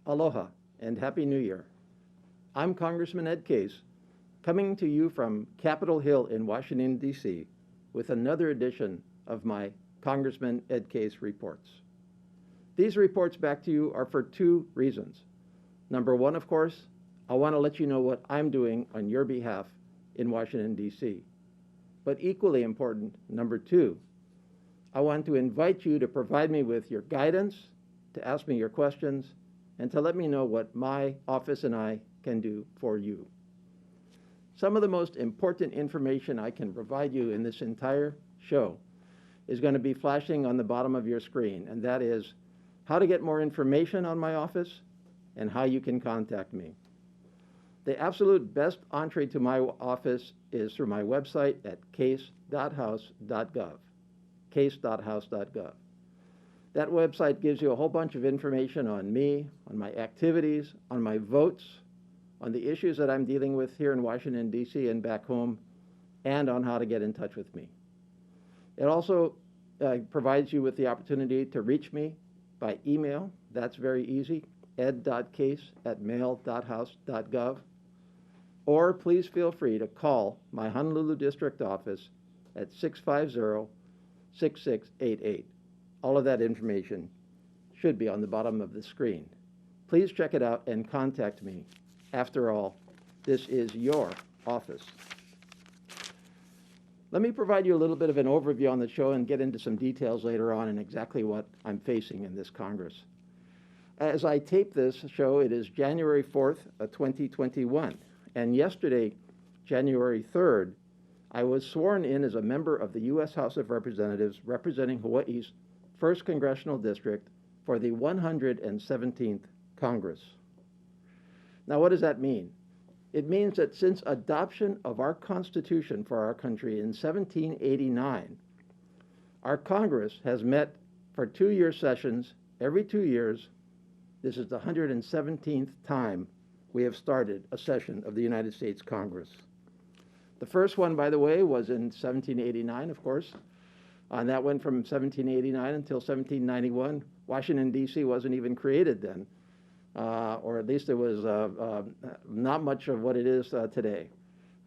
Aloha and Happy New Year. I'm Congressman Ed Case, coming to you from Capitol Hill in Washington, D.C. with another edition of my Congressman Ed Case reports. These reports back to you are for two reasons. Number one, of course, I want to let you know what I'm doing on your behalf in Washington, D.C. But equally important, number two, I want to invite you to provide me with your guidance, to ask me your questions, and to let me know what my office and I can do for you. Some of the most important information I can provide you in this entire show is going to be flashing on the bottom of your screen, and that is how to get more information on my office and how you can contact me. The absolute best entree to my office is through my website at case.house.gov, case.house.gov. That website gives you a whole bunch of information on me, on my activities, on my votes, on the issues that I'm dealing with here in Washington, D.C. and back home, and on how to get in touch with me. It also provides you with the opportunity to reach me by email. That's very easy, ed.case@mail.house.gov. Or please feel free to call my Honolulu District Office at 650-6688. All of that information should be on the bottom of the screen. Please check it out and contact me. After all, this is your office. Let me provide you a little bit of an overview on the show and get into some details later on and exactly what I'm facing in this Congress. As I tape this show, it is January 4th, 2021. And yesterday, January 3rd, I was sworn in as a member of the U.S. House of Representatives representing Hawaii's 1st Congressional District for the 117th Congress. Now, what does that mean? It means that since adoption of our Constitution for our country in 1789, our Congress has met for 2-year sessions every 2 years. This is the 117th time we have started a session of the United States Congress. The first one, by the way, was in 1789, of course. And that went from 1789 until 1791. Washington, D.C. wasn't even created then, or at least it was not much of what it is today.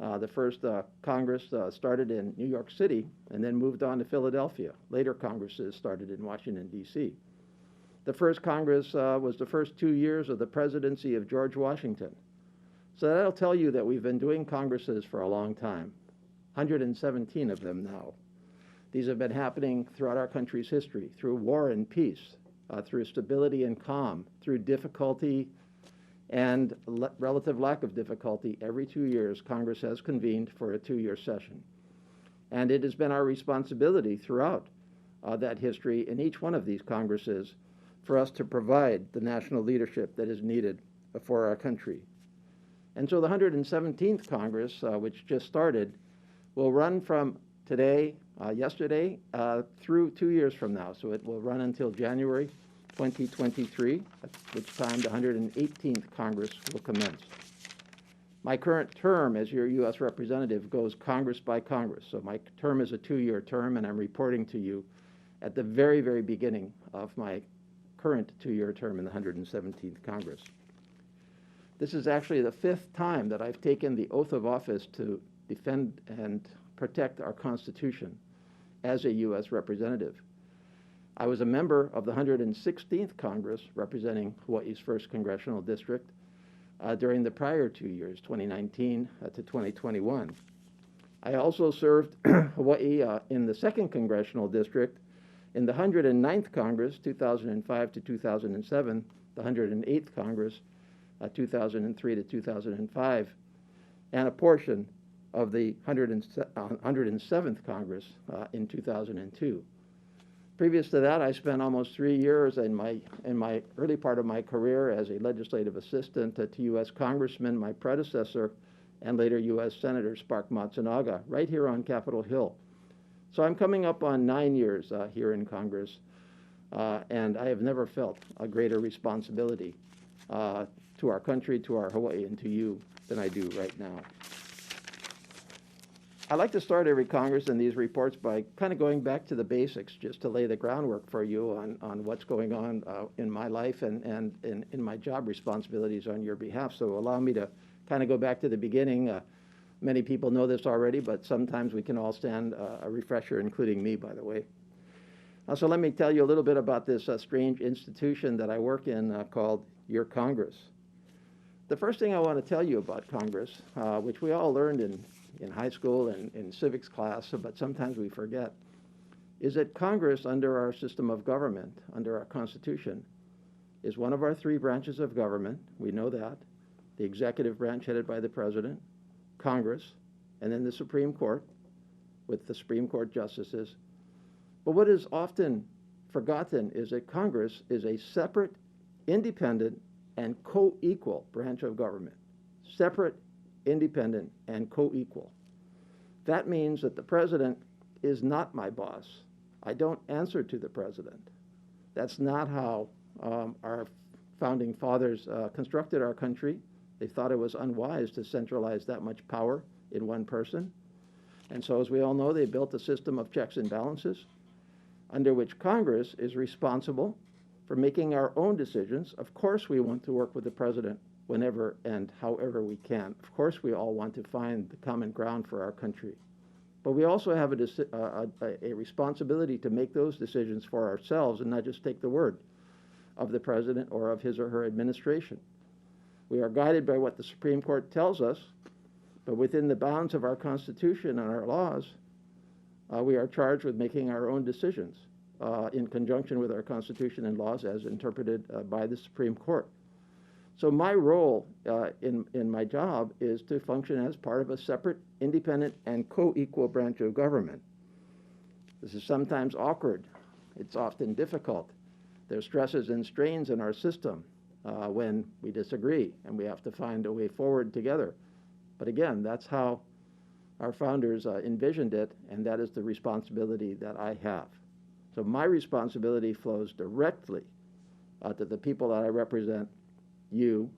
The first Congress started in New York City and then moved on to Philadelphia. Later Congresses started in Washington, D.C. The first Congress was the first 2 years of the presidency of George Washington. So that'll tell you that we've been doing Congresses for a long time, 117 of them now. These have been happening throughout our country's history, through war and peace, through stability and calm, through difficulty and relative lack of difficulty. Every 2 years, Congress has convened for a 2-year session. And it has been our responsibility throughout that history in each one of these Congresses for us to provide the national leadership that is needed for our country. And so the 117th Congress, which just started, will run from yesterday, through 2 years from now. So it will run until January 2023, at which time the 118th Congress will commence. My current term as your U.S. representative goes Congress by Congress. So my term is a 2-year term, and I'm reporting to you at the very, very beginning of my current 2-year term in the 117th Congress. This is actually the 5th time that I've taken the oath of office to defend and protect our Constitution as a U.S. representative. I was a member of the 116th Congress representing Hawaii's 1st Congressional District during the prior 2 years, 2019 to 2021. I also served Hawaii in the 2nd Congressional District in the 109th Congress, 2005 to 2007, the 108th Congress, 2003 to 2005, and a portion of the 107th Congress in 2002. Previous to that, I spent almost 3 years in my early part of my career as a legislative assistant to U.S. Congressman, my predecessor, and later U.S. Senator Spark Matsunaga, right here on Capitol Hill. So I'm coming up on 9 years here in Congress, and I have never felt a greater responsibility to our country, to our Hawaii, and to you than I do right now. I like to start every Congress and these reports by kind of going back to the basics, just to lay the groundwork for you on what's going on in my life and in my job responsibilities on your behalf. So allow me to kind of go back to the beginning. Many people know this already, but sometimes we can all stand a refresher, including me, by the way. So let me tell you a little bit about this strange institution that I work in called your Congress. The first thing I want to tell you about Congress, which we all learned in high school and in civics class, but sometimes we forget, is that Congress, under our system of government, under our Constitution, is one of our three branches of government. We know that. The executive branch headed by the President, Congress, and then the Supreme Court with the Supreme Court justices. But what is often forgotten is that Congress is a separate, independent, and co-equal branch of government. Separate, independent, and co-equal. That means that the President is not my boss. I don't answer to the President. That's not how our founding fathers constructed our country. They thought it was unwise to centralize that much power in one person. And so, as we all know, they built a system of checks and balances under which Congress is responsible for making our own decisions. Of course, we want to work with the President whenever and however we can. Of course, we all want to find the common ground for our country. But we also have a responsibility to make those decisions for ourselves and not just take the word of the President or of his or her administration. We are guided by what the Supreme Court tells us, but within the bounds of our Constitution and our laws, we are charged with making our own decisions in conjunction with our Constitution and laws as interpreted by the Supreme Court. So my role in my job is to function as part of a separate, independent, and co-equal branch of government. This is sometimes awkward. It's often difficult. There's stresses and strains in our system when we disagree, and we have to find a way forward together. But again, that's how our founders envisioned it, and that is the responsibility that I have. So my responsibility flows directly to the people that I represent, you,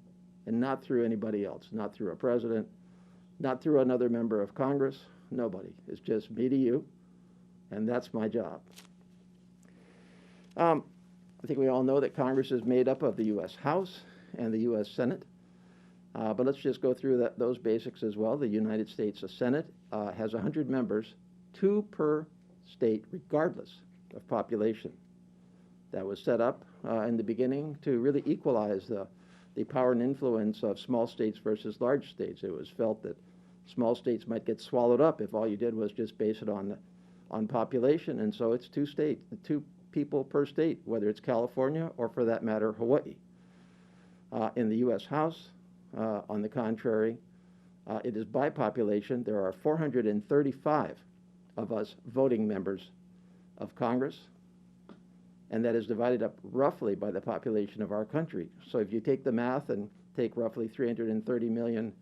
and not through anybody else, not through a president, not through another member of Congress, nobody. It's just me to you, and that's my job. I think we all know that Congress is made up of the U.S. House and the U.S. Senate. But let's just go through those basics as well. The United States Senate has 100 members, 2 per state, regardless of population. That was set up in the beginning to really equalize the power and influence of small states versus large states. It was felt that small states might get swallowed up if all you did was just base it on population, and so it's 2 people per state, whether it's California or, for that matter, Hawaii. In the U.S. House, on the contrary, it is by population. There are 435 of us voting members of Congress, and that is divided up roughly by the population of our country. So if you take the math and take roughly 330 million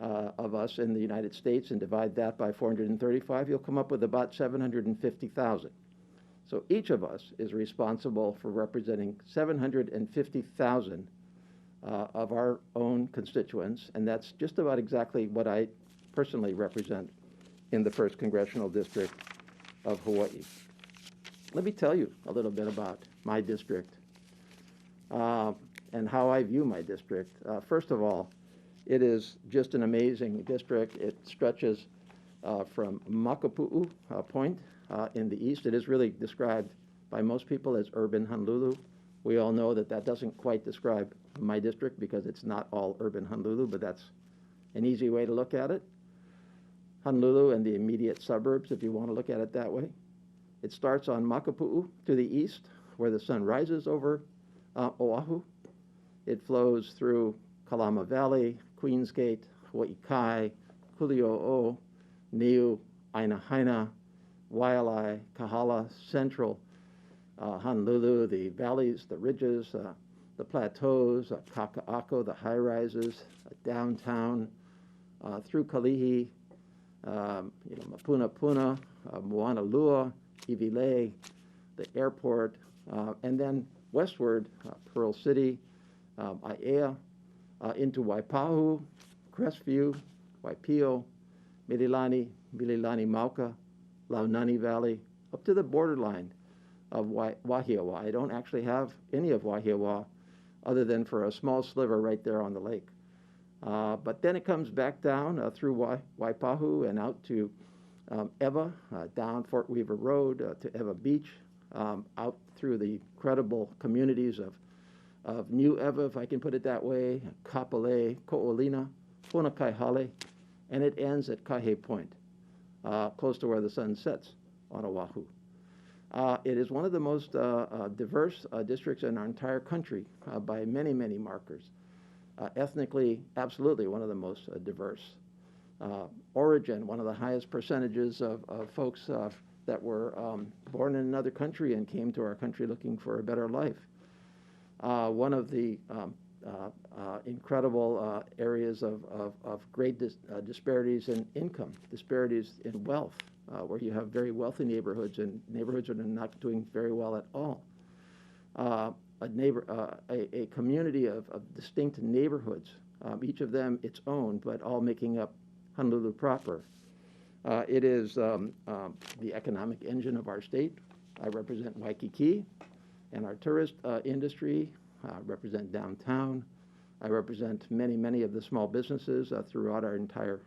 of us in the United States and divide that by 435, you'll come up with about 750,000. So each of us is responsible for representing 750,000 of our own constituents, and that's just about exactly what I personally represent in the 1st Congressional District of Hawaii. Let me tell you a little bit about my district and how I view my district. First of all, it is just an amazing district. It stretches from Makapu'u Point in the east. It is really described by most people as urban Honolulu. We all know that that doesn't quite describe my district because it's not all urban Honolulu, but that's an easy way to look at it. Honolulu and the immediate suburbs, if you want to look at it that way. It starts on Makapu'u to the east, where the sun rises over Oahu. It flows through Kalama Valley, Queensgate, Hawaii Kai, Kuli'o'o, Niu, Ainahaina, Waialae, Kahala, Central, Honolulu, the valleys, the ridges, the plateaus, Kaka'ako, the high-rises, downtown, through Kalihi, Mapunapuna, Moanalua, Iwilei, the airport, and then westward, Pearl City, Aiea, into Waipahu, Crestview, Waipio, Mililani, Mililani Mauka, Launani Valley, up to the borderline of Wahiawa. I don't actually have any of Wahiawa other than for a small sliver right there on the lake. But then it comes back down through Waipahu and out to Ewa, down Fort Weaver Road to Ewa Beach, out through the incredible communities of New Ewa, if I can put it that way, Kapolei, Ko'olina, Punakaihale, and it ends at Kahe Point, close to where the sun sets on Oahu. It is one of the most diverse districts in our entire country by many, many markers. Ethnically, absolutely one of the most diverse. Origin, one of the highest percentages of folks that were born in another country and came to our country looking for a better life. One of the incredible areas of great disparities in income, disparities in wealth, where you have very wealthy neighborhoods and neighborhoods that are not doing very well at all. A community of distinct neighborhoods, each of them its own, but all making up Honolulu proper. It is the economic engine of our state. I represent Waikiki and our tourist industry. I represent downtown. I represent many, many of the small businesses throughout our entire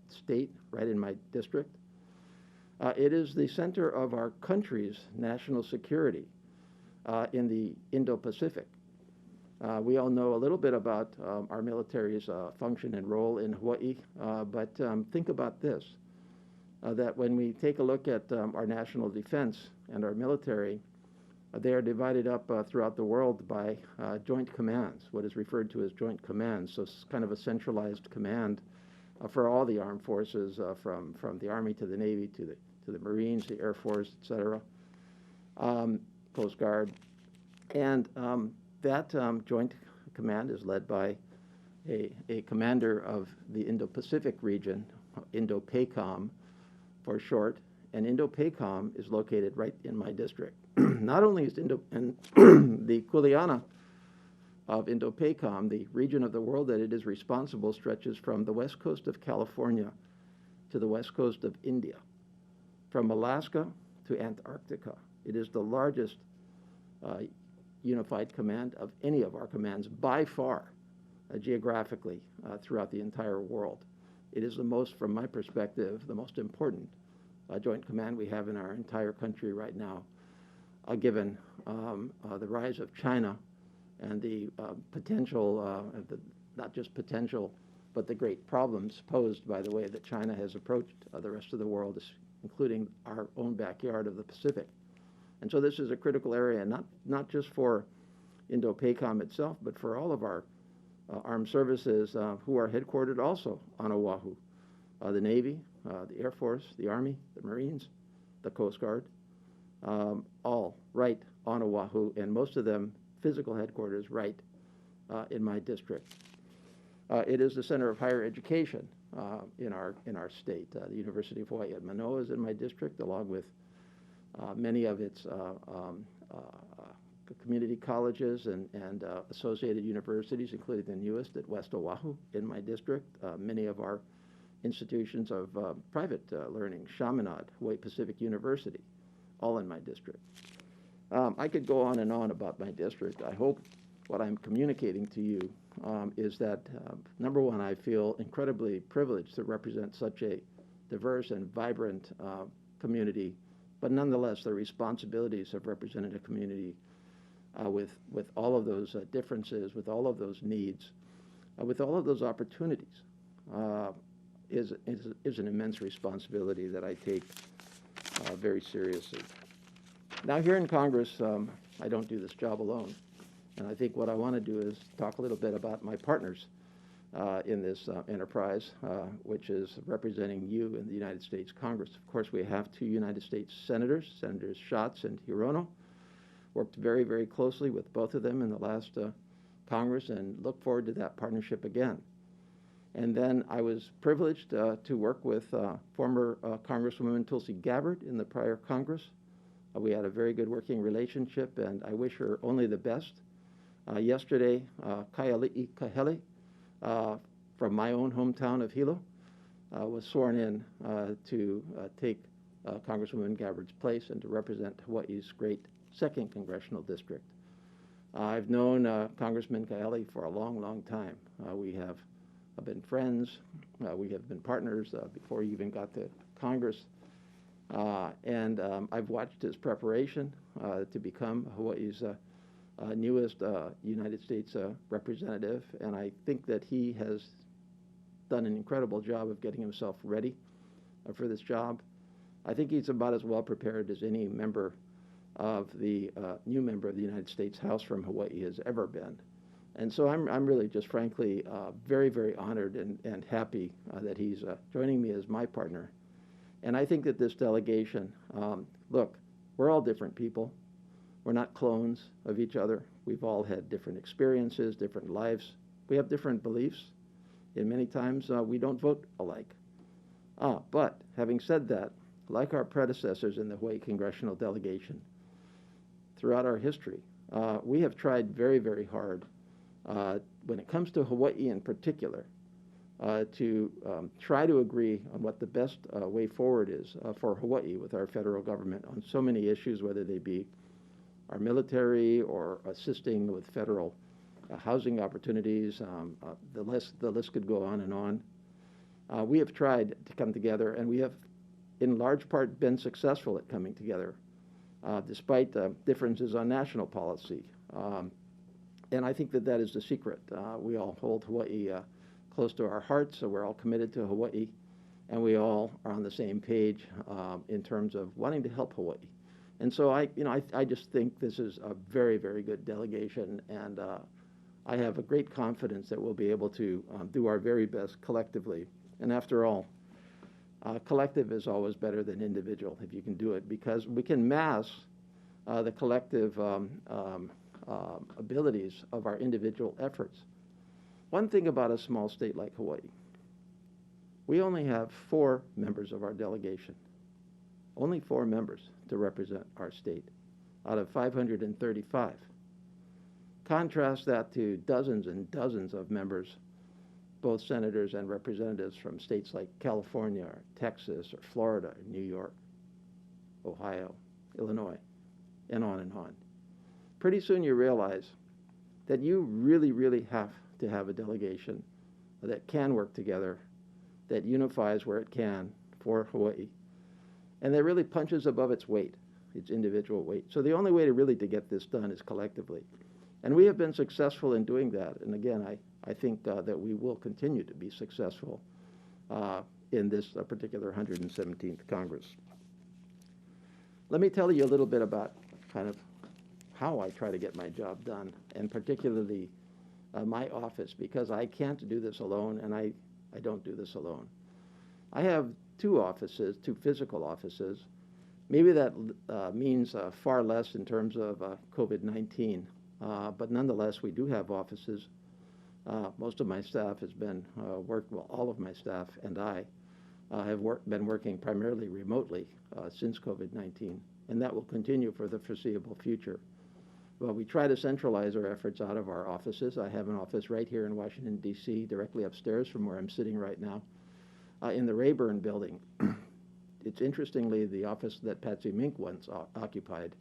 state, right in my district. It is the center of our country's national security in the Indo-Pacific. We all know a little bit about our military's function and role in Hawaii, but think about this, that when we take a look at our national defense and our military, they are divided up throughout the world by joint commands, what is referred to as joint commands. So it's kind of a centralized command for all the armed forces, from the Army to the Navy to the Marines, the Air Force, et cetera, Coast Guard. And that joint command is led by a commander of the Indo-Pacific region, Indo-PACOM for short, and Indo-PACOM is located right in my district. Not only is the Kuleana of Indo-PACOM, the region of the world that it is responsible, stretches from the west coast of California to the west coast of India, from Alaska to Antarctica. It is the largest unified command of any of our commands by far, geographically, throughout the entire world. It is the most, from my perspective, the most important joint command we have in our entire country right now, given the rise of China and the potential, not just potential, but the great problems posed by the way that China has approached the rest of the world, including our own backyard of the Pacific. And so this is a critical area, not just for Indo-PACOM itself, but for all of our armed services who are headquartered also on Oahu. The Navy, the Air Force, the Army, the Marines, the Coast Guard, all right on Oahu, and most of them physical headquarters right in my district. It is the center of higher education in our state. The University of Hawaii at Manoa is in my district, along with many of its community colleges and associated universities, including the newest at West Oahu in my district. Many of our institutions of private learning, Chaminade, Hawaii Pacific University, all in my district. I could go on and on about my district. I hope what I'm communicating to you is that, number one, I feel incredibly privileged to represent such a diverse and vibrant community, but nonetheless, the responsibilities of representing a community with all of those differences, with all of those needs, with all of those opportunities, is an immense responsibility that I take very seriously. Now, here in Congress, I don't do this job alone. And I think what I want to do is talk a little bit about my partners in this enterprise, which is representing you in the United States Congress. Of course, we have two United States senators, Senators Schatz and Hirono. Worked very, very closely with both of them in the last Congress and look forward to that partnership again. And then I was privileged to work with former Congresswoman Tulsi Gabbard in the prior Congress. We had a very good working relationship, and I wish her only the best. Yesterday, Kaiali'i Kahele from my own hometown of Hilo was sworn in to take Congresswoman Gabbard's place and to represent Hawaii's great 2nd Congressional District. I've known Congressman Kaeli for a long, long time. We have been friends. We have been partners before he even got to Congress. And I've watched his preparation to become Hawaii's newest United States representative, and I think that he has done an incredible job of getting himself ready for this job. I think he's about as well prepared as any member of the new member of the United States House from Hawaii has ever been. And so I'm really just frankly very, very honored and happy that he's joining me as my partner. And I think that this delegation, look, we're all different people. We're not clones of each other. We've all had different experiences, different lives. We have different beliefs. And many times we don't vote alike. But having said that, like our predecessors in the Hawaii Congressional Delegation, throughout our history, we have tried very, very hard when it comes to Hawaii in particular to try to agree on what the best way forward is for Hawaii with our federal government on so many issues, whether they be our military or assisting with federal housing opportunities. The list could go on and on. We have tried to come together, and we have in large part been successful at coming together despite differences on national policy. And I think that that is the secret. We all hold Hawaii close to our hearts, so we're all committed to Hawaii, and we all are on the same page in terms of wanting to help Hawaii. And so I just think this is a very, very good delegation, and I have a great confidence that we'll be able to do our very best collectively. And after all, collective is always better than individual if you can do it, because we can mass the collective abilities of our individual efforts. One thing about a small state like Hawaii, we only have 4 members of our delegation, only 4 members to represent our state out of 535. Contrast that to dozens and dozens of members, both senators and representatives from states like California or Texas or Florida or New York, Ohio, Illinois, and on and on. Pretty soon you realize that you really, really have to have a delegation that can work together, that unifies where it can for Hawaii, and that really punches above its weight, its individual weight. So the only way to get this done is collectively. And we have been successful in doing that. And again, I think that we will continue to be successful in this particular 117th Congress. Let me tell you a little bit about kind of how I try to get my job done, and particularly my office, because I can't do this alone, and I don't do this alone. I have 2 offices, 2 physical offices. Maybe that means far less in terms of COVID-19, but nonetheless, we do have offices. Most of my staff has been all of my staff and I have been working primarily remotely since COVID-19, and that will continue for the foreseeable future. Well, we try to centralize our efforts out of our offices. I have an office right here in Washington, D.C., directly upstairs from where I'm sitting right now, in the Rayburn building. It's interestingly the office that Patsy Mink once occupied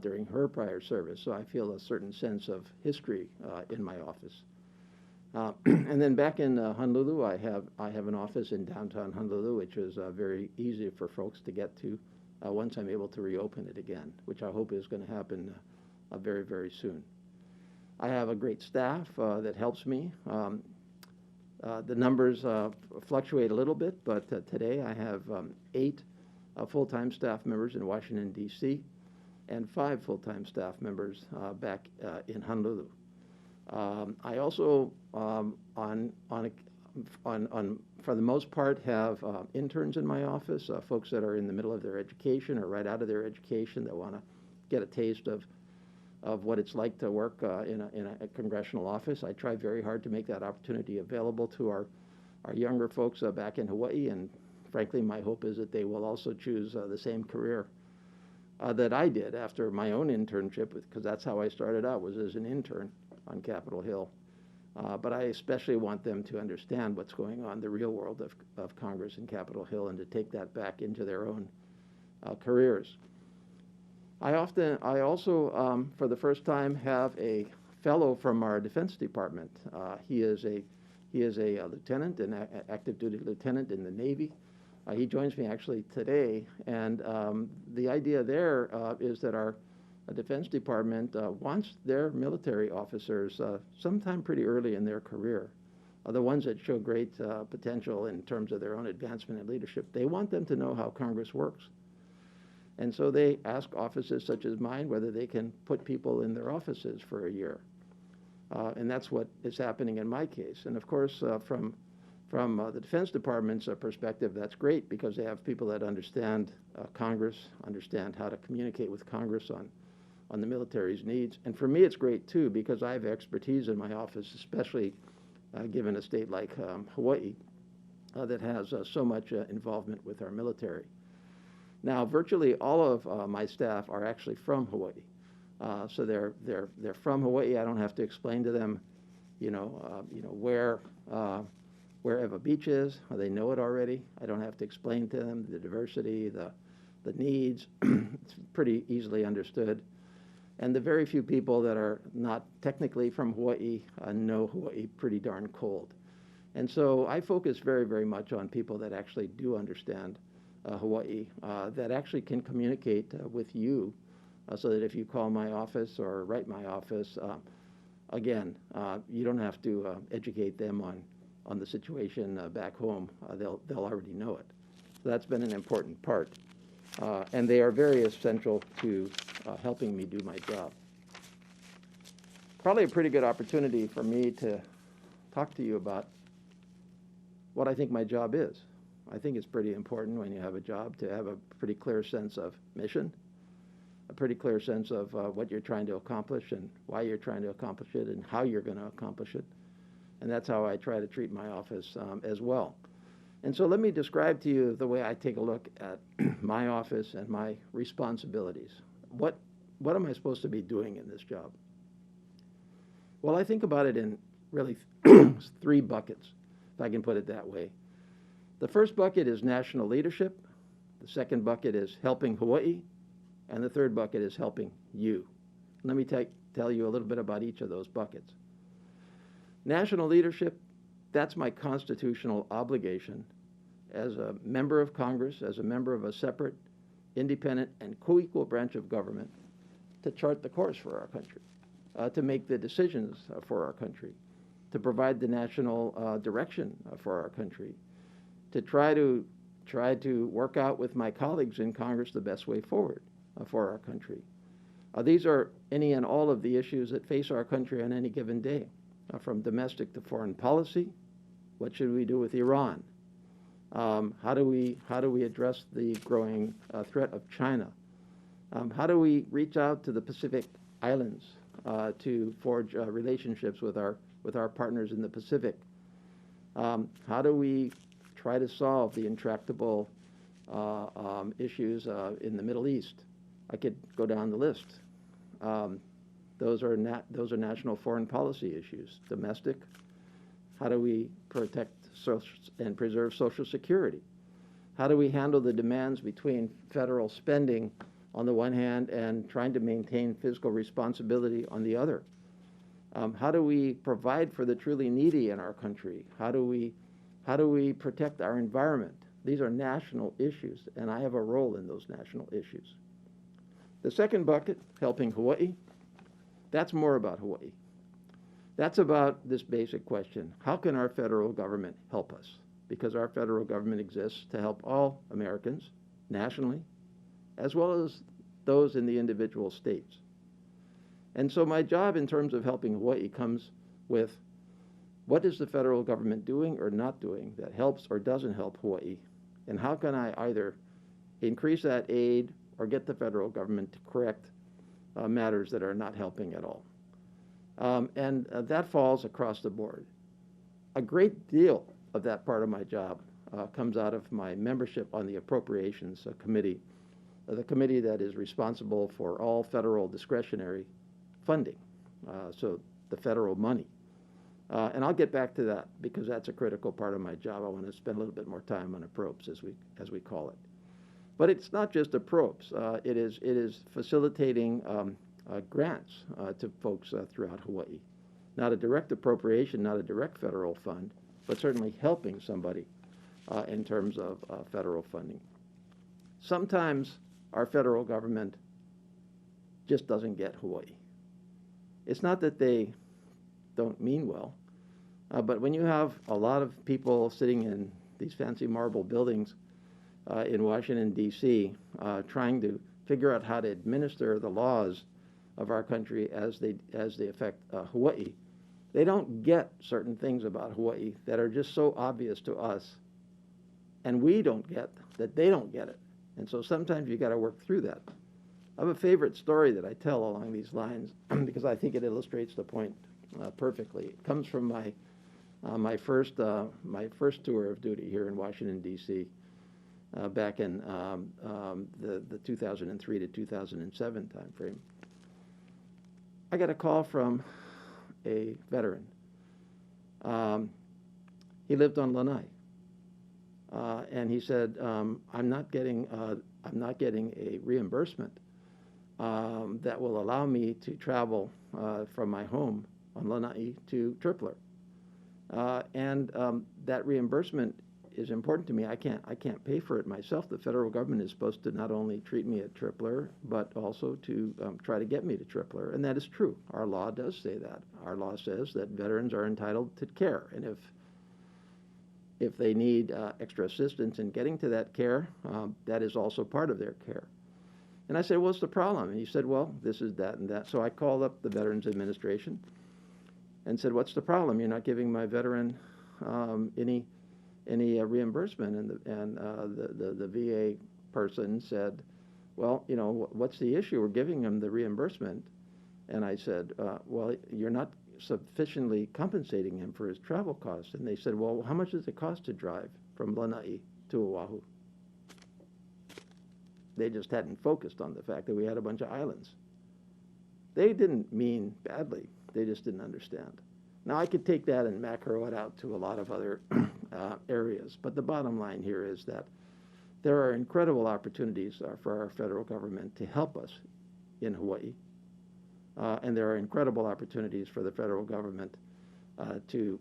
during her prior service, so I feel a certain sense of history in my office. And then back in Honolulu, I have an office in downtown Honolulu, which is very easy for folks to get to once I'm able to reopen it again, which I hope is going to happen very, very soon. I have a great staff that helps me. The numbers fluctuate a little bit, but today I have 8 full-time staff members in Washington, D.C., and 5 full-time staff members back in Honolulu. I also, for the most part, have interns in my office, folks that are in the middle of their education or right out of their education that want to get a taste of what it's like to work in a congressional office. I try very hard to make that opportunity available to our younger folks back in Hawaii, and frankly, my hope is that they will also choose the same career that I did after my own internship, because that's how I started out, was as an intern on Capitol Hill But I especially want them to understand what's going on in the real world of Congress and Capitol Hill and to take that back into their own careers. I also, for the first time, have a fellow from our Defense Department. He is a lieutenant, an active duty lieutenant in the Navy. He joins me actually today, and the idea there is that our Defense Department wants their military officers sometime pretty early in their career, the ones that show great potential in terms of their own advancement and leadership. They want them to know how Congress works. And so they ask offices such as mine whether they can put people in their offices for a year. And that's what is happening in my case. And of course, from the Defense Department's perspective, that's great because they have people that understand Congress, understand how to communicate with Congress on the military's needs. And for me, it's great too because I have expertise in my office, especially given a state like Hawaii that has so much involvement with our military. Now, virtually all of my staff are actually from Hawaii. So they're from Hawaii. I don't have to explain to them, where Ewa Beach is. They know it already. I don't have to explain to them the diversity, the needs. It's pretty easily understood. And the very few people that are not technically from Hawaii know Hawaii pretty darn cold. And so I focus very, very much on people that actually do understand Hawaii, that actually can communicate with you so that if you call my office or write my office, again, you don't have to educate them on the situation back home. They'll already know it. So that's been an important part. And they are very essential to helping me do my job. Probably a pretty good opportunity for me to talk to you about what I think my job is. I think it's pretty important when you have a job to have a pretty clear sense of mission, a pretty clear sense of what you're trying to accomplish and why you're trying to accomplish it and how you're going to accomplish it. And that's how I try to treat my office as well. And so let me describe to you the way I take a look at my office and my responsibilities. What am I supposed to be doing in this job? Well, I think about it in really three buckets, if I can put it that way. The first bucket is national leadership. The second bucket is helping Hawaii. And the third bucket is helping you. Let me tell you a little bit about each of those buckets. National leadership, that's my constitutional obligation as a member of Congress, as a member of a separate, independent, and co-equal branch of government to chart the course for our country, to make the decisions for our country, to provide the national direction for our country, to try to work out with my colleagues in Congress the best way forward for our country. These are any and all of the issues that face our country on any given day, from domestic to foreign policy. What should we do with Iran? How do we address the growing threat of China? How do we reach out to the Pacific Islands to forge relationships with our partners in the Pacific? How do we try to solve the intractable issues in the Middle East? I could go down the list. Those are national foreign policy issues. Domestic, how do we protect and preserve Social Security? How do we handle the demands between federal spending on the one hand and trying to maintain fiscal responsibility on the other? How do we provide for the truly needy in our country? How do we protect our environment? These are national issues, and I have a role in those national issues. The second bucket, helping Hawaii, that's more about Hawaii. That's about this basic question: how can our federal government help us? Because our federal government exists to help all Americans nationally, as well as those in the individual states. And so my job in terms of helping Hawaii comes with what is the federal government doing or not doing that helps or doesn't help Hawaii? And how can I either increase that aid or get the federal government to correct matters that are not helping at all? And that falls across the board. A great deal of that part of my job comes out of my membership on the Appropriations Committee, the committee that is responsible for all federal discretionary funding, so the federal money. And I'll get back to that because that's a critical part of my job. I want to spend a little bit more time on approbes, as we call it. But it's not just approbes. It is facilitating grants to folks throughout Hawaii. Not a direct appropriation, not a direct federal fund, but certainly helping somebody in terms of federal funding. Sometimes our federal government just doesn't get Hawaii. It's not that they don't mean well, but when you have a lot of people sitting in these fancy marble buildings in Washington, D.C., trying to figure out how to administer the laws of our country as they affect Hawaii, they don't get certain things about Hawaii that are just so obvious to us, and we don't get that they don't get it. And so sometimes you got to work through that. I have a favorite story that I tell along these lines because I think it illustrates the point perfectly. It comes from my first tour of duty here in Washington, D.C. Back in the 2003 to 2007 time frame. I got a call from a veteran. He lived on Lanai, and he said, "I'm not getting a reimbursement that will allow me to travel from my home on Lanai to Tripler, and that reimbursement is important to me. I can't pay for it myself. The federal government is supposed to not only treat me at Tripler, but also to try to get me to Tripler." And that is true. Our law does say that. Our law says that veterans are entitled to care, and if they need extra assistance in getting to that care, that is also part of their care. And I said, "What's the problem?" And he said, "Well, this is that and that." So I called up the Veterans Administration and said, "What's the problem? You're not giving my veteran any reimbursement." And the VA person said, "Well, you know, what's the issue? We're giving him the reimbursement." And I said, "Well, you're not sufficiently compensating him for his travel costs." And they said, "Well, how much does it cost to drive from Lanai to Oahu?" They just hadn't focused on the fact that we had a bunch of islands. They didn't mean badly. They just didn't understand. Now, I could take that and macro it out to a lot of other areas, but the bottom line here is that there are incredible opportunities for our federal government to help us in Hawaii, and there are incredible opportunities for the federal government to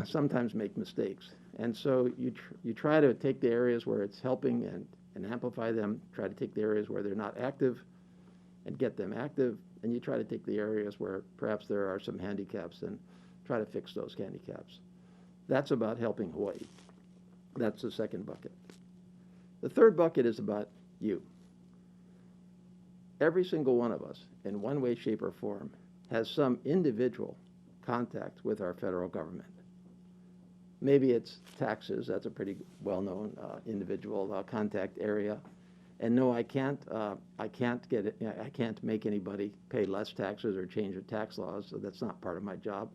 sometimes make mistakes. And so you try to take the areas where it's helping and amplify them, try to take the areas where they're not active and get them active, and you try to take the areas where perhaps there are some handicaps and try to fix those handicaps. That's about helping Hawaii. That's the second bucket. The third bucket is about you. Every single one of us, in one way, shape, or form, has some individual contact with our federal government. Maybe it's taxes. That's a pretty well-known individual contact area. And no, I can't get it. I can't make anybody pay less taxes or change their tax laws. So that's not part of my job.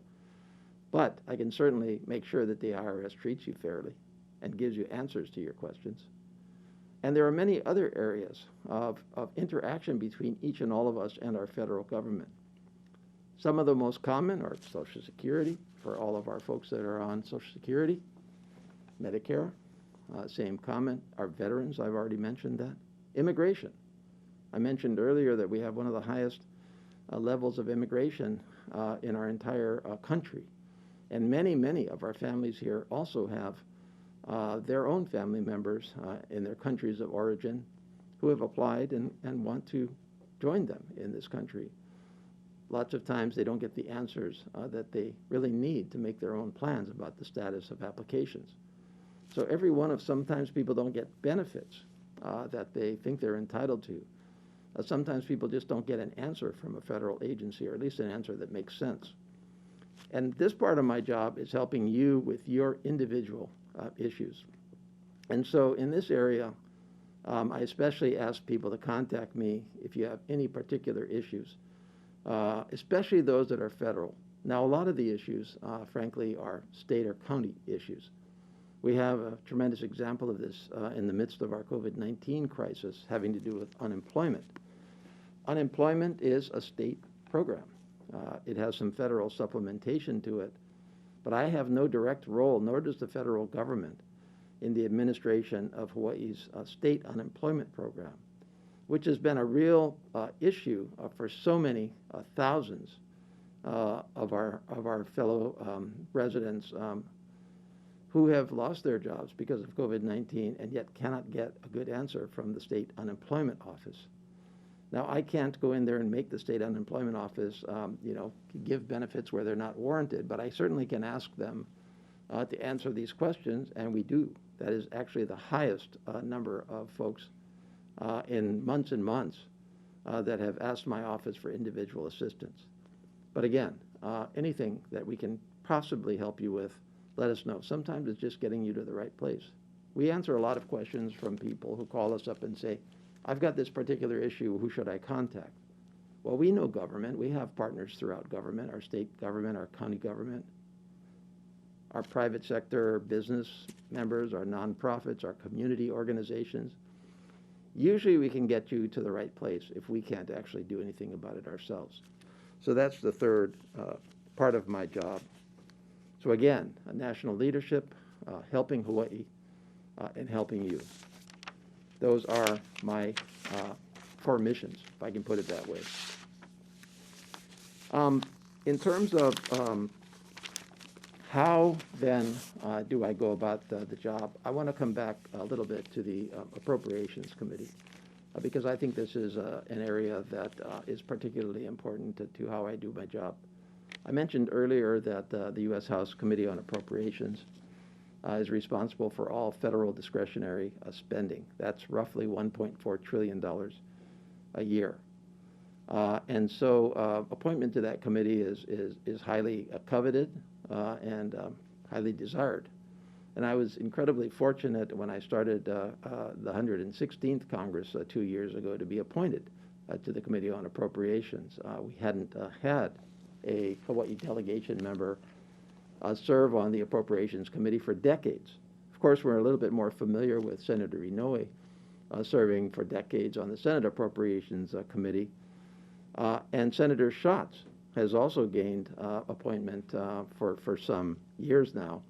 But I can certainly make sure that the IRS treats you fairly and gives you answers to your questions. And there are many other areas of interaction between each and all of us and our federal government. Some of the most common are Social Security, for all of our folks that are on Social Security, Medicare, same comment. Our veterans, I've already mentioned that. Immigration. I mentioned earlier that we have one of the highest levels of immigration in our entire country. And many of our families here also have their own family members in their countries of origin who have applied and want to join them in this country. Lots of times they don't get the answers that they really need to make their own plans about the status of applications. So sometimes people don't get benefits that they think they're entitled to. Sometimes people just don't get an answer from a federal agency, or at least an answer that makes sense. And this part of my job is helping you with your individual issues. And so in this area, I especially ask people to contact me if you have any particular issues, especially those that are federal. Now, a lot of the issues, frankly, are state or county issues. We have a tremendous example of this in the midst of our COVID-19 crisis having to do with unemployment. Unemployment is a state program. It has some federal supplementation to it, But I have no direct role, nor does the federal government, in the administration of Hawaii's state unemployment program, which has been a real issue for so many thousands of our fellow residents who have lost their jobs because of COVID-19 and yet cannot get a good answer from the state unemployment office. Now, I can't go in there and make the state unemployment office, give benefits where they're not warranted, but I certainly can ask them to answer these questions, and we do. That is actually the highest number of folks in months and months that have asked my office for individual assistance. But again, anything that we can possibly help you with, let us know. Sometimes it's just getting you to the right place. We answer a lot of questions from people who call us up and say, I've got this particular issue, who should I contact? Well, we know government. We have partners throughout government, our state government, our county government, our private sector business members, our nonprofits, our community organizations. Usually we can get you to the right place if we can't actually do anything about it ourselves. So that's the third part of my job. So again, national leadership, helping Hawaii, and helping you. Those are my core missions, if I can put it that way. In terms of how then do I go about the job, I want to come back a little bit to the Appropriations Committee, because I think this is an area that is particularly important to how I do my job. I mentioned earlier that the U.S. House Committee on Appropriations is responsible for all federal discretionary spending. That's roughly $1.4 trillion a year. And so appointment to that committee is highly coveted and highly desired. And I was incredibly fortunate when I started the 116th Congress 2 years ago to be appointed to the Committee on Appropriations. We hadn't had a Hawaii delegation member serve on the Appropriations Committee for decades. Of course, we're a little bit more familiar with Senator Inoue serving for decades on the Senate Appropriations Committee. And Senator Schatz has also gained appointment for some years now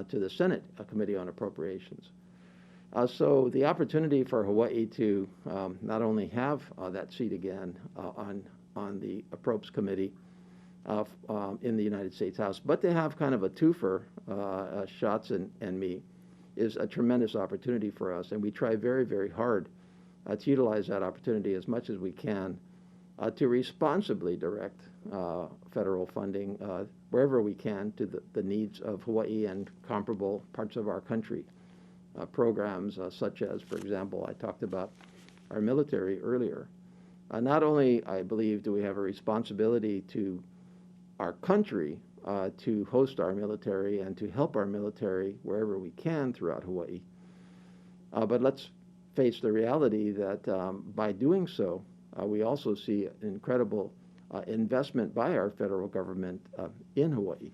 to the Senate Committee on Appropriations. So the opportunity for Hawaii to not only have that seat again on the Approps Committee in the United States House, but to have kind of a twofer, Schatz and me, is a tremendous opportunity for us, and we try very, very hard to utilize that opportunity as much as we can to responsibly direct federal funding wherever we can to the needs of Hawaii and comparable parts of our country. Programs such as, for example, I talked about our military earlier. Not only, I believe, do we have a responsibility to our country to host our military and to help our military wherever we can throughout Hawaii, but let's face the reality that by doing so, we also see an incredible investment by our federal government in Hawaii.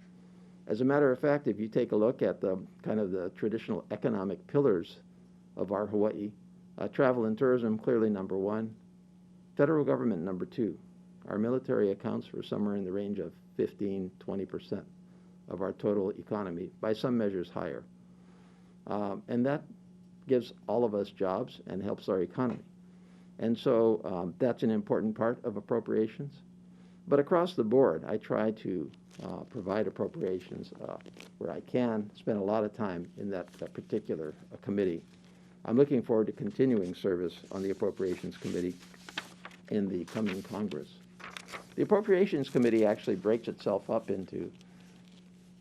As a matter of fact, if you take a look at the kind of the traditional economic pillars of our Hawaii, travel and tourism clearly number one, federal government number two. Our military accounts for somewhere in the range of 15–20% of our total economy, by some measures higher. And that gives all of us jobs and helps our economy. And so that's an important part of appropriations. But across the board, I try to provide appropriations where I can, spend a lot of time in that particular committee. I'm looking forward to continuing service on the Appropriations Committee in the coming Congress. The Appropriations Committee actually breaks itself up into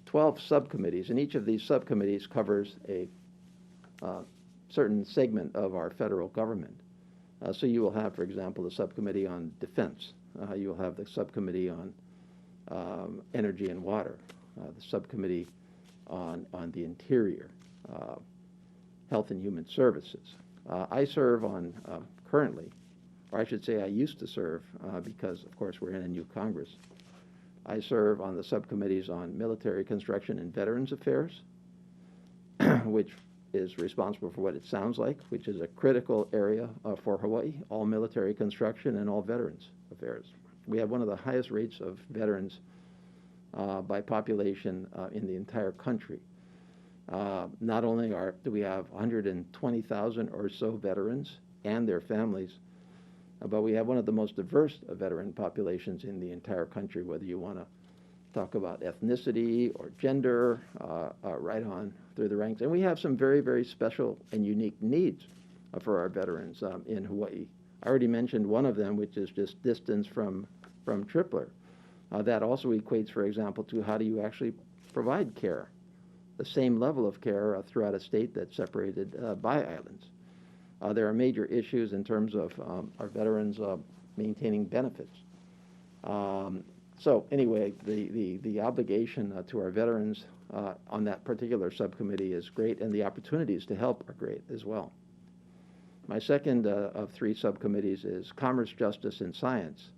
12 subcommittees, and each of these subcommittees covers a certain segment of our federal government. So you will have, for example, the subcommittee on defense. You will have the subcommittee on energy and water, the subcommittee on the interior, health and human services. I serve on currently, or I should say I used to serve because, of course, we're in a new Congress. I serve on the subcommittees on military construction and veterans affairs, which is responsible for what it sounds like, which is a critical area for Hawaii, all military construction and all veterans affairs. We have one of the highest rates of veterans by population in the entire country. Not only do we have 120,000 or so veterans and their families, but we have one of the most diverse veteran populations in the entire country, whether you want to talk about ethnicity or gender, right on through the ranks. And we have some very, very special and unique needs for our veterans in Hawaii. I already mentioned one of them, which is just distance from Tripler. That also equates, for example, to how do you actually provide care, the same level of care throughout a state that's separated by islands. There are major issues in terms of our veterans maintaining benefits. So anyway, the obligation to our veterans on that particular subcommittee is great, and the opportunities to help are great as well. My second of three subcommittees is Commerce, Justice, and Science.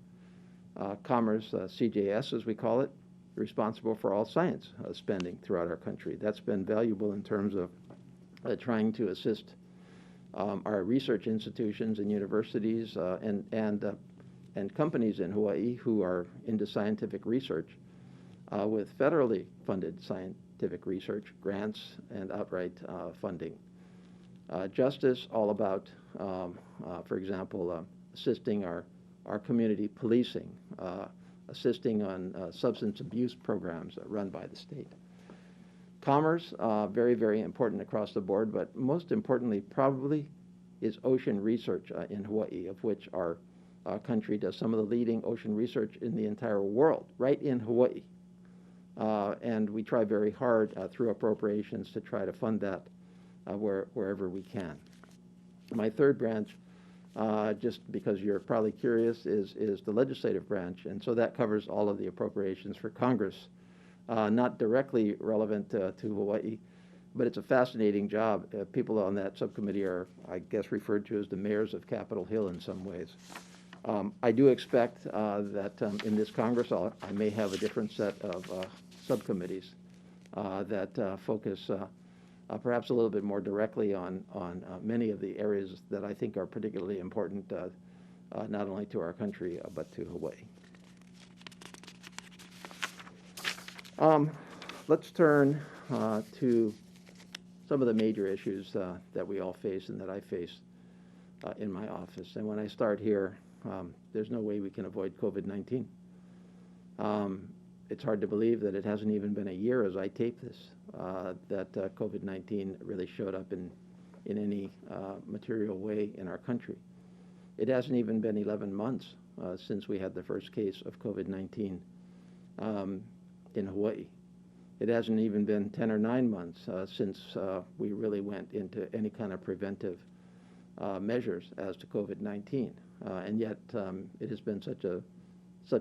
Commerce, CJS as we call it, responsible for all science spending throughout our country. That's been valuable in terms of trying to assist our research institutions and universities and companies in Hawaii who are into scientific research with federally funded scientific research grants and outright funding. Justice, all about, for example, assisting our community policing, assisting on substance abuse programs run by the state. Commerce, very, very important across the board, but most importantly probably is ocean research in Hawaii, of which our country does some of the leading ocean research in the entire world, right in Hawaii. And we try very hard through appropriations to try to fund that wherever we can. My third branch, just because you're probably curious, is the legislative branch, and so that covers all of the appropriations for Congress. Not directly relevant to Hawaii, but it's a fascinating job. People on that subcommittee are, I guess, referred to as the mayors of Capitol Hill in some ways. I do expect that in this Congress I may have a different set of subcommittees that focus perhaps a little bit more directly on many of the areas that I think are particularly important not only to our country but to Hawaii. Let's turn to some of the major issues that we all face and that I face in my office. And when I start here, there's no way we can avoid COVID-19. It's hard to believe that it hasn't even been a year as I tape this, that COVID-19 really showed up in any material way in our country. It hasn't even been 11 months since we had the first case of COVID-19 in Hawaii. It hasn't even been 10 or 9 months since we really went into any kind of preventive measures as to COVID-19. And yet it has been such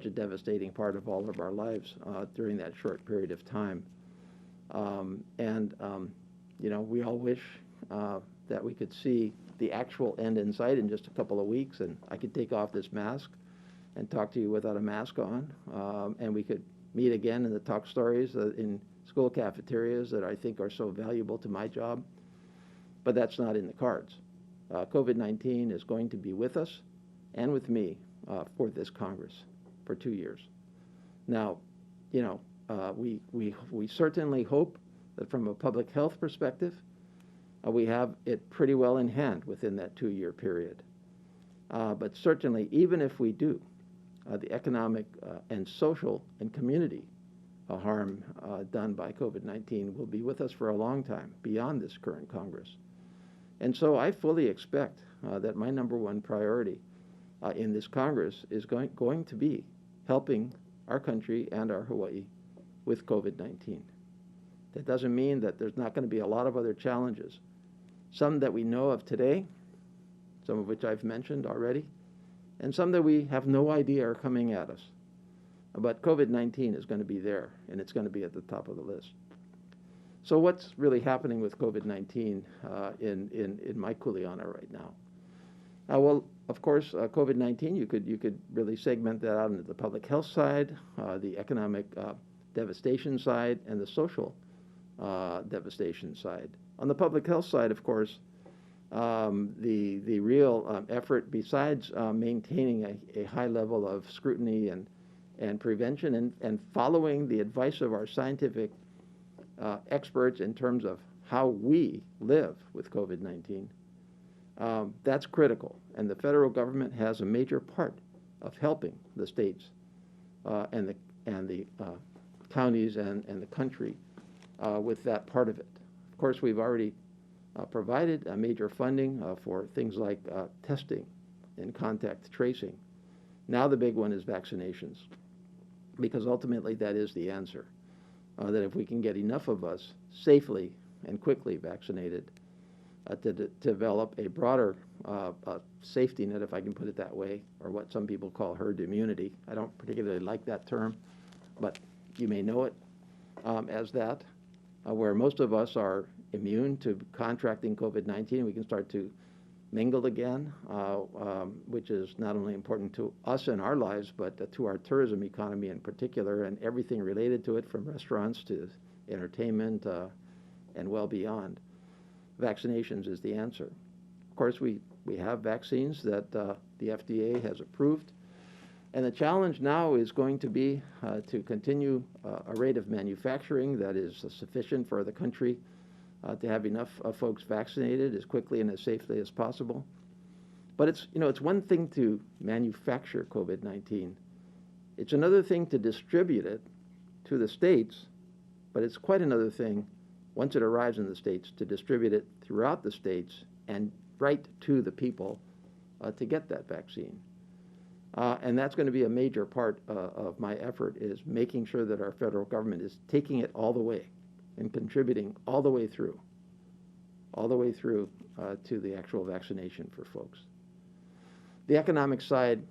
a devastating part of all of our lives during that short period of time. You know, we all wish that we could see the actual end in sight in just a couple of weeks, and I could take off this mask and talk to you without a mask on, and we could meet again in the talk stories in school cafeterias that I think are so valuable to my job. But that's not in the cards. COVID-19 is going to be with us and with me for this Congress for 2 years. Now, you know, we certainly hope that from a public health perspective, we have it pretty well in hand within that 2-year period. But certainly, even if we do, the economic and social and community harm done by COVID-19 will be with us for a long time, beyond this current Congress. And so I fully expect that my number one priority in this Congress is going to be helping our country and our Hawaii with COVID-19. That doesn't mean that there's not going to be a lot of other challenges, some that we know of today, some of which I've mentioned already, and some that we have no idea are coming at us. But COVID-19 is going to be there, and it's going to be at the top of the list. So what's really happening with COVID-19 in my kuleana right now? Well, of course, COVID-19, you could really segment that out into the public health side, the economic devastation side, and the social devastation side. On the public health side, of course, the real effort, besides maintaining a high level of scrutiny and prevention and following the advice of our scientific experts in terms of how we live with COVID-19, that's critical. And the federal government has a major part of helping the states and the counties and the country with that part of it. Of course, we've already provided major funding for things like testing and contact tracing. Now the big one is vaccinations, because ultimately that is the answer. That if we can get enough of us safely and quickly vaccinated to develop a broader safety net, if I can put it that way, or what some people call herd immunity. I don't particularly like that term, but you may know it as that, where most of us are immune to contracting COVID-19. We can start to mingle again, which is not only important to us in our lives, but to our tourism economy in particular, and everything related to it, from restaurants to entertainment and well beyond. Vaccinations is the answer. Of course, we have vaccines that the FDA has approved, and the challenge now is going to be to continue a rate of manufacturing that is sufficient for the country to have enough folks vaccinated as quickly and as safely as possible. But it's one thing to manufacture COVID-19. It's another thing to distribute it to the states, but it's quite another thing, once it arrives in the states, to distribute it throughout the states and right to the people to get that vaccine. And that's going to be a major part of my effort, is making sure that our federal government is taking it all the way and contributing all the way through to the actual vaccination for folks. The economic side,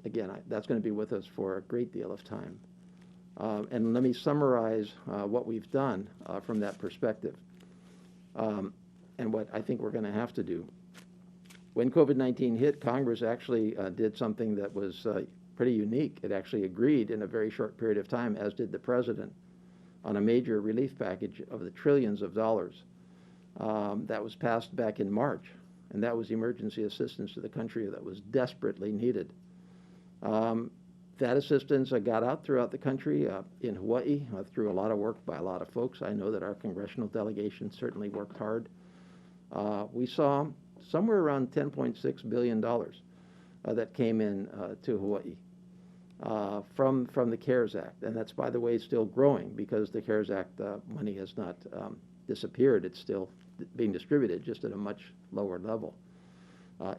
again, that's going to be with us for a great deal of time. And let me summarize what we've done from that perspective, and what I think we're going to have to do. When COVID-19 hit, Congress actually did something that was pretty unique. It actually agreed in a very short period of time, as did the President, on a major relief package of the trillions of dollars that was passed back in March. And that was emergency assistance to the country that was desperately needed. That assistance got out throughout the country. In Hawaii, through a lot of work by a lot of folks. I know that our congressional delegation certainly worked hard. We saw somewhere around $10.6 billion that came in to Hawaii from the CARES Act. And that's, by the way, still growing, because the CARES Act money has not disappeared. It's still being distributed, just at a much lower level.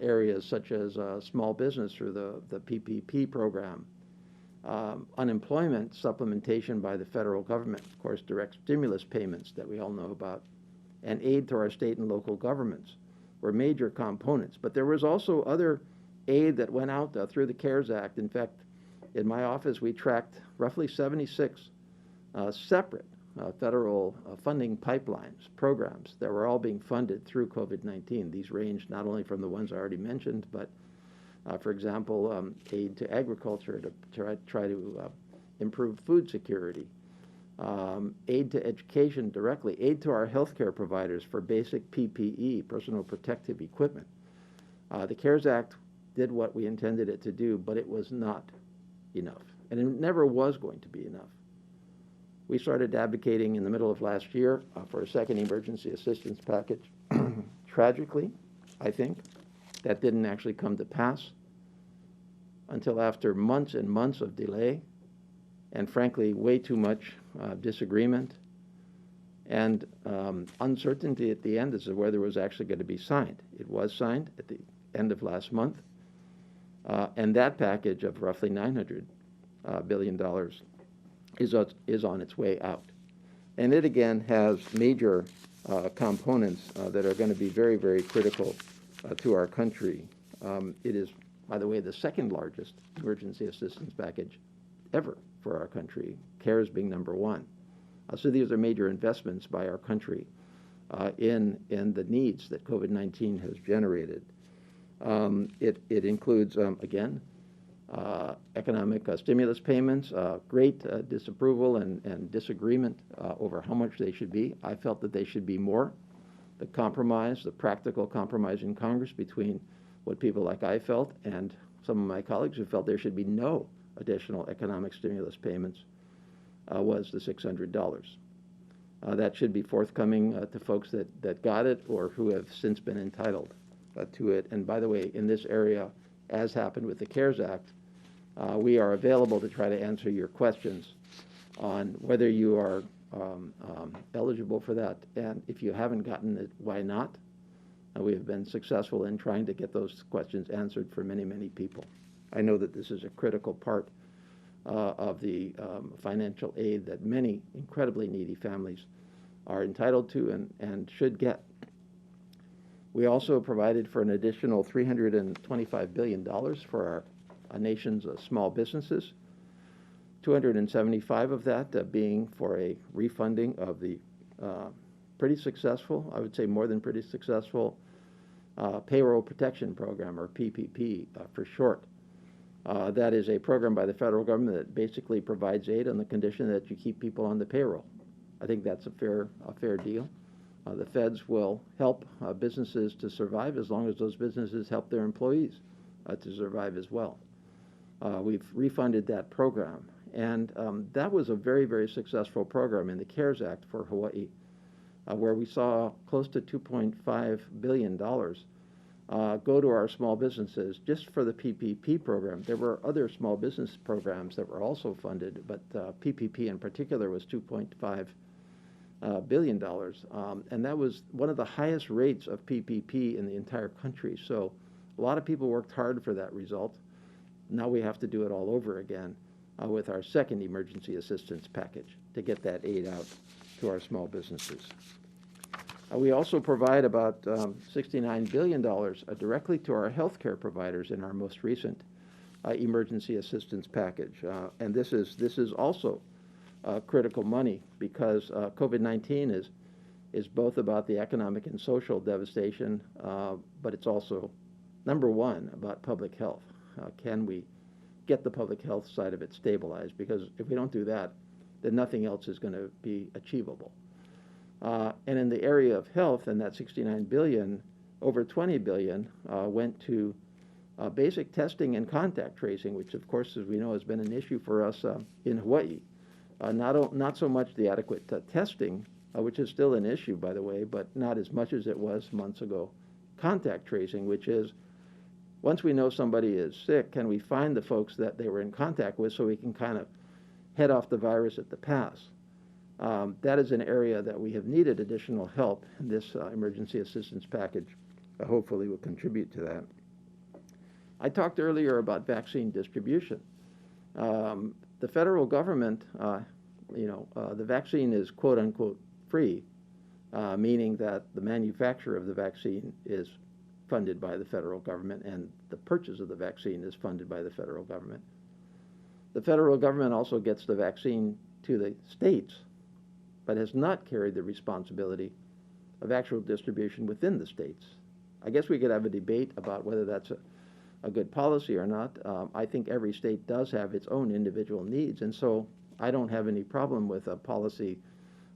Areas such as small business through the PPP program, unemployment supplementation by the federal government, of course, direct stimulus payments that we all know about, and aid to our state and local governments were major components. But there was also other aid that went out through the CARES Act. In fact, in my office, we tracked roughly 76 separate federal funding pipelines, programs that were all being funded through COVID-19. These range not only from the ones I already mentioned, but for example, aid to agriculture to try to improve food security, aid to education directly, aid to our healthcare providers for basic PPE, personal protective equipment. The CARES Act did what we intended it to do, but it was not enough, and it never was going to be enough. We started advocating in the middle of last year for a second emergency assistance package. Tragically, I think, that didn't actually come to pass until after months and months of delay, and frankly, way too much disagreement and uncertainty at the end as to whether it was actually going to be signed. It was signed at the end of last month, and that package of roughly $900 billion is on its way out. And it again has major components that are going to be very, very critical to our country. It is, by the way, the second largest emergency assistance package ever for our country, CARES being number one. So these are major investments by our country in the needs that COVID-19 has generated. It includes, again, economic stimulus payments, great disapproval and disagreement over how much they should be. I felt that they should be more. The compromise, the practical compromise in Congress between what people like I felt and some of my colleagues who felt there should be no additional economic stimulus payments was the $600. That should be forthcoming to folks that got it or who have since been entitled to it. And by the way, in this area, as happened with the CARES Act, we are available to try to answer your questions on whether you are eligible for that, and if you haven't gotten it, why not? We have been successful in trying to get those questions answered for many, many people. I know that this is a critical part of the financial aid that many incredibly needy families are entitled to and should get. We also provided for an additional $325 billion for our nation's small businesses, 275 of that being for a refunding of the pretty successful, I would say more than pretty successful, Payroll Protection Program, or PPP for short. That is a program by the federal government that basically provides aid on the condition that you keep people on the payroll. I think that's a fair deal. The feds will help businesses to survive as long as those businesses help their employees to survive as well. We've refunded that program, and that was a very, very successful program in the CARES Act for Hawaii, where we saw close to $2.5 billion go to our small businesses just for the PPP program. There were other small business programs that were also funded, but PPP in particular was $2.5 billion, and that was one of the highest rates of PPP in the entire country. So a lot of people worked hard for that result. Now we have to do it all over again with our second emergency assistance package to get that aid out to our small businesses. We also provide about $69 billion directly to our healthcare providers in our most recent emergency assistance package. And this is also critical money because COVID-19 is both about the economic and social devastation, but it's also, number one, about public health. Can we get the public health side of it stabilized? Because if we don't do that, then nothing else is going to be achievable. And in the area of health, and that $69 billion, over $20 billion went to basic testing and contact tracing, which of course, as we know, has been an issue for us in Hawaii. Not so much the adequate testing, which is still an issue, by the way, but not as much as it was months ago. Contact tracing, which is once we know somebody is sick, can we find the folks that they were in contact with so we can kind of head off the virus at the pass? That is an area that we have needed additional help, and this emergency assistance package hopefully will contribute to that. I talked earlier about vaccine distribution. The federal government, the vaccine is quote-unquote free, meaning that the manufacture of the vaccine is funded by the federal government and the purchase of the vaccine is funded by the federal government. The federal government also gets the vaccine to the states, but has not carried the responsibility of actual distribution within the states. I guess we could have a debate about whether that's a good policy or not. I think every state does have its own individual needs, and so I don't have any problem with a policy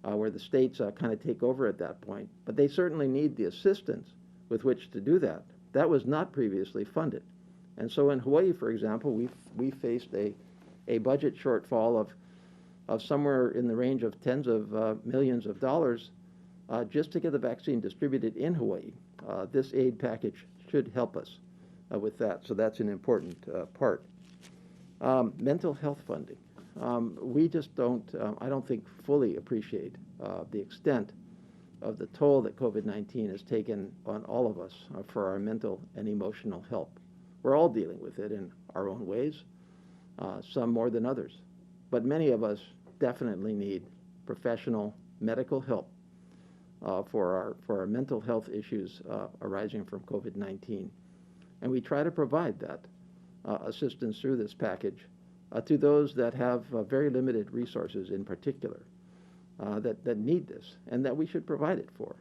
where the states kind of take over at that point. But they certainly need the assistance with which to do that. That was not previously funded. And so in Hawaii, for example, we faced a budget shortfall of somewhere in the range of tens of millions of dollars just to get the vaccine distributed in Hawaii. This aid package should help us with that, so that's an important part. Mental health funding. We just don't, I don't think, fully appreciate the extent of the toll that COVID-19 has taken on all of us for our mental and emotional health. We're all dealing with it in our own ways, some more than others. But many of us definitely need professional medical help for our mental health issues arising from COVID-19. And we try to provide that assistance through this package to those that have very limited resources in particular that need this and that we should provide it for.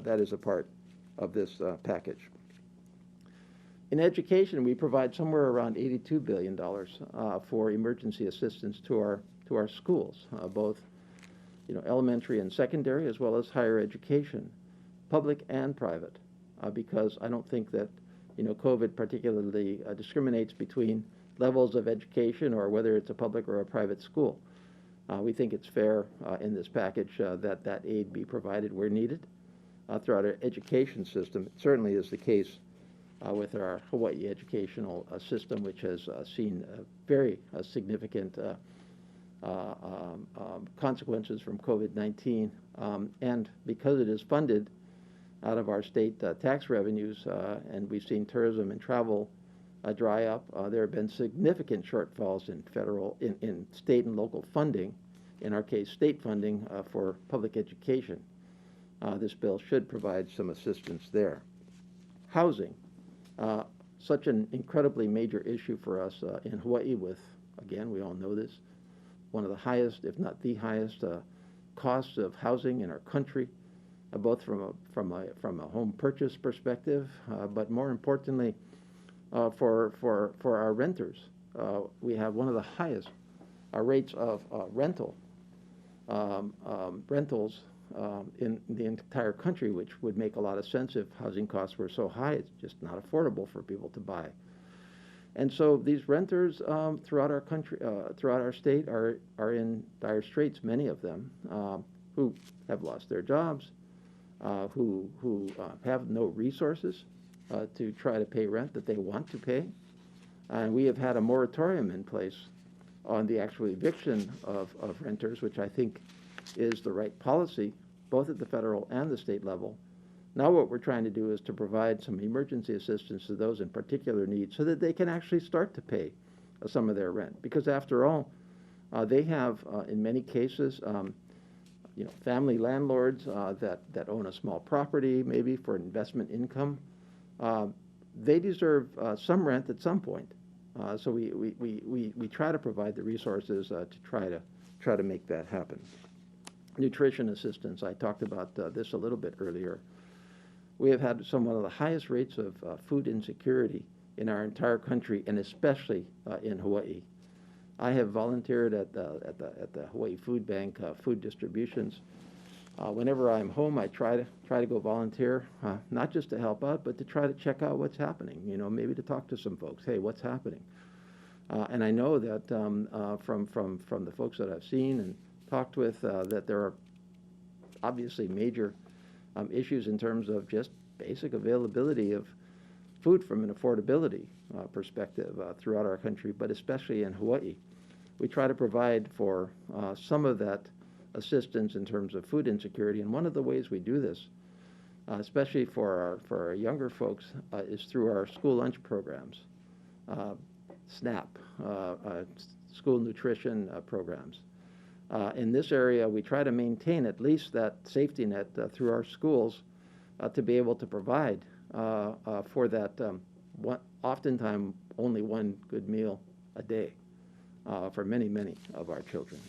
That is a part of this package. In education, we provide somewhere around $82 billion for emergency assistance to our schools, both elementary and secondary, as well as higher education, public and private, because I don't think that COVID particularly discriminates between levels of education or whether it's a public or a private school. We think it's fair in this package that that aid be provided where needed throughout our education system. It certainly is the case with our Hawaii educational system, which has seen very significant consequences from COVID-19. And because it is funded out of our state tax revenues, and we've seen tourism and travel dry up, there have been significant shortfalls in state and local funding, in our case state funding for public education. This bill should provide some assistance there. Housing, such an incredibly major issue for us in Hawaii with, again, we all know this, one of the highest, if not the highest, costs of housing in our country, both from a home purchase perspective, but more importantly, for our renters. We have one of the highest rates of rentals in the entire country, which would make a lot of sense if housing costs were so high. It's just not affordable for people to buy. And so these renters throughout our country, throughout our state, are in dire straits, many of them, who have lost their jobs, who have no resources to try to pay rent that they want to pay. And we have had a moratorium in place on the actual eviction of renters, which I think is the right policy, both at the federal and the state level. Now what we're trying to do is to provide some emergency assistance to those in particular need so that they can actually start to pay some of their rent. Because after all, they have, in many cases, family landlords that own a small property, maybe for investment income. They deserve some rent at some point. So we try to provide the resources to try to make that happen. Nutrition assistance, I talked about this a little bit earlier. We have had one of the highest rates of food insecurity in our entire country, and especially in Hawaii. I have volunteered at the Hawaii Food Bank food distributions. Whenever I'm home, I try to go volunteer, not just to help out, but to try to check out what's happening. Maybe to talk to some folks. Hey, what's happening? And I know that from the folks that I've seen and talked with, that there are obviously major issues in terms of just basic availability of food from an affordability perspective throughout our country, but especially in Hawaii. We try to provide for some of that assistance in terms of food insecurity, and one of the ways we do this, especially for our younger folks, is through our school lunch programs, SNAP, school nutrition programs. In this area, we try to maintain at least that safety net through our schools to be able to provide for that oftentimes only one good meal a day for many, many of our children.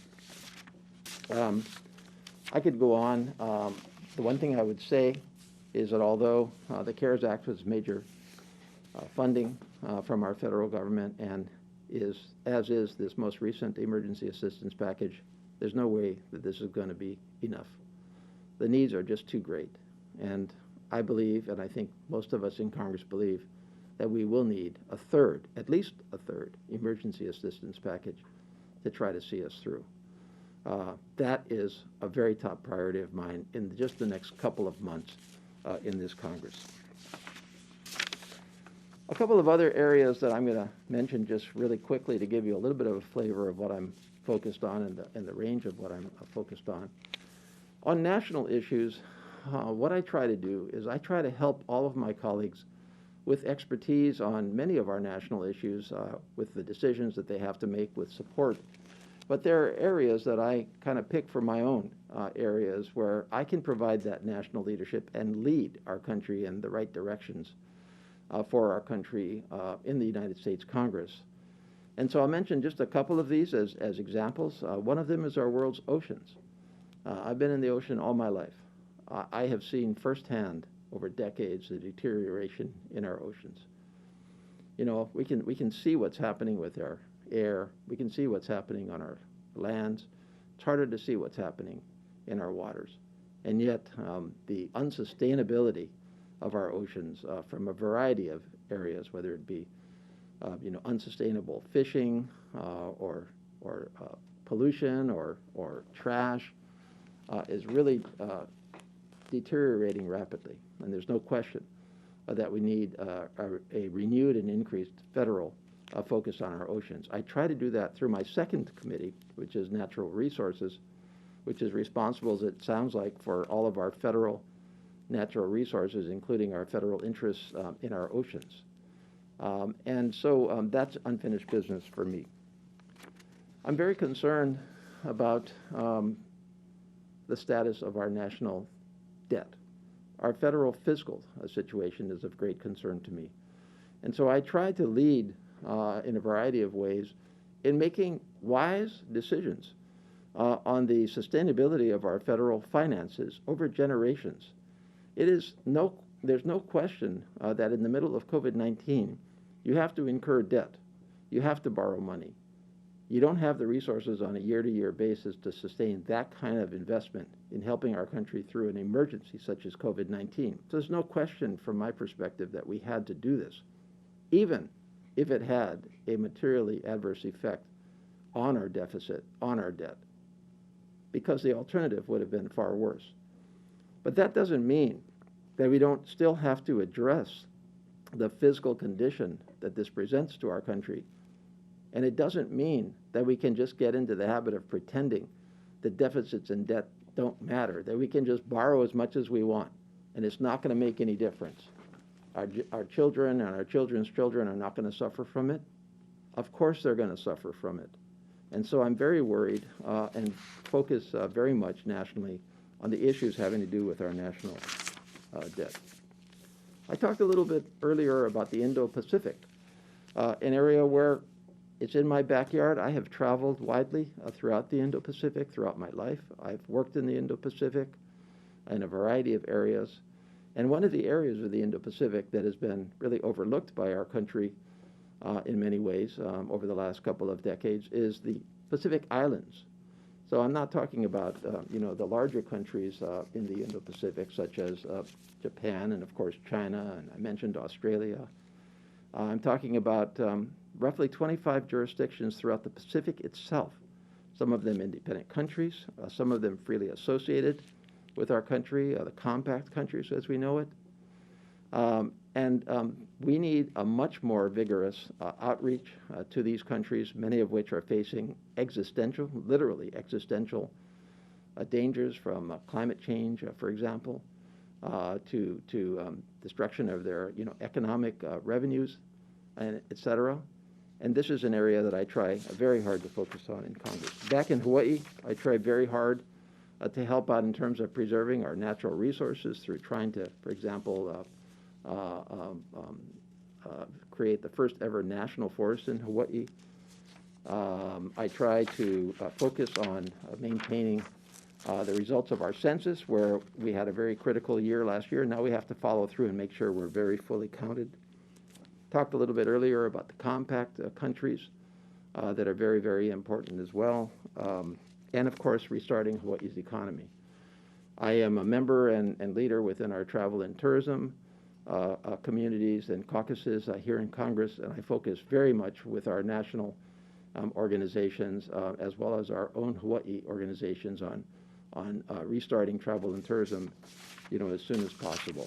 I could go on. The one thing I would say is that although the CARES Act was major funding from our federal government and as is this most recent emergency assistance package, there's no way that this is going to be enough. The needs are just too great. And I believe, and I think most of us in Congress believe, that we will need at least a third emergency assistance package to try to see us through. That is a very top priority of mine in just the next couple of months in this Congress. A couple of other areas that I'm going to mention just really quickly to give you a little bit of a flavor of what I'm focused on and the range of what I'm focused on. On national issues, what I try to do is I try to help all of my colleagues with expertise on many of our national issues, with the decisions that they have to make with support. But there are areas that I kind of pick for my own areas where I can provide that national leadership and lead our country in the right directions for our country in the United States Congress. And so I'll mention just a couple of these as examples. One of them is our world's oceans. I've been in the ocean all my life. I have seen firsthand over decades the deterioration in our oceans. We can see what's happening with our air. We can see what's happening on our lands. It's harder to see what's happening in our waters. And yet the unsustainability of our oceans from a variety of areas, whether it be unsustainable fishing or pollution or trash is really deteriorating rapidly. And there's no question that we need a renewed and increased federal focus on our oceans. I try to do that through my second committee, which is Natural Resources, which is responsible, as it sounds like, for all of our federal natural resources, including our federal interests in our oceans. And so that's unfinished business for me. I'm very concerned about the status of our national debt. Our federal fiscal situation is of great concern to me. And so I try to lead in a variety of ways in making wise decisions on the sustainability of our federal finances over generations. There's no question that in the middle of COVID-19, you have to incur debt. You have to borrow money. You don't have the resources on a year-to-year basis to sustain that kind of investment in helping our country through an emergency such as COVID-19. So there's no question from my perspective that we had to do this, even if it had a materially adverse effect on our deficit, on our debt, because the alternative would have been far worse. But that doesn't mean that we don't still have to address the fiscal condition that this presents to our country. And it doesn't mean that we can just get into the habit of pretending that deficits and debt don't matter, that we can just borrow as much as we want, and it's not going to make any difference. Our children and our children's children are not going to suffer from it. Of course they're going to suffer from it. And so I'm very worried and focus very much nationally on the issues having to do with our national debt. I talked a little bit earlier about the Indo-Pacific, an area where it's in my backyard. I have traveled widely throughout the Indo-Pacific throughout my life. I've worked in the Indo-Pacific in a variety of areas. And one of the areas of the Indo-Pacific that has been really overlooked by our country in many ways over the last couple of decades is the Pacific Islands. So I'm not talking about the larger countries in the Indo-Pacific, such as Japan and, of course, China, and I mentioned Australia. I'm talking about roughly 25 jurisdictions throughout the Pacific itself, some of them independent countries, some of them freely associated with our country, the compact countries as we know it. And we need a much more vigorous outreach to these countries, many of which are facing existential, literally existential dangers from climate change, for example, to destruction of their economic revenues, and et cetera. And this is an area that I try very hard to focus on in Congress. Back in Hawaii, I try very hard to help out in terms of preserving our natural resources through trying to, for example, create the first ever national forest in Hawaii. I try to focus on maintaining the results of our census, where we had a very critical year last year. Now we have to follow through and make sure we're very fully counted. Talked a little bit earlier about the compact countries that are very, very important as well. And of course, restarting Hawaii's economy. I am a member and leader within our travel and tourism communities and caucuses here in Congress, and I focus very much with our national organizations as well as our own Hawaii organizations on restarting travel and tourism, as soon as possible.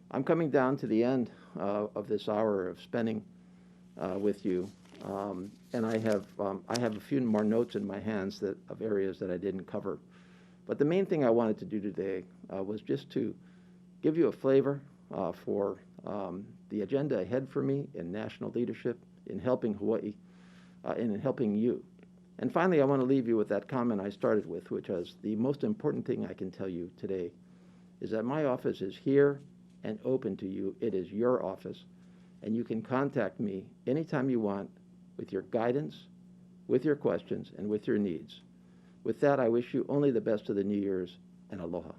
I'm coming down to the end of this hour of spending with you, and I have a few more notes in my hands of areas that I didn't cover. But the main thing I wanted to do today was just to give you a flavor for the agenda ahead for me in national leadership, in helping Hawaii, and in helping you. And finally, I want to leave you with that comment I started with, which was the most important thing I can tell you today is that my office is here and open to you. It is your office, and you can contact me anytime you want with your guidance, with your questions, and with your needs. With that, I wish you only the best of the New Year's, and aloha.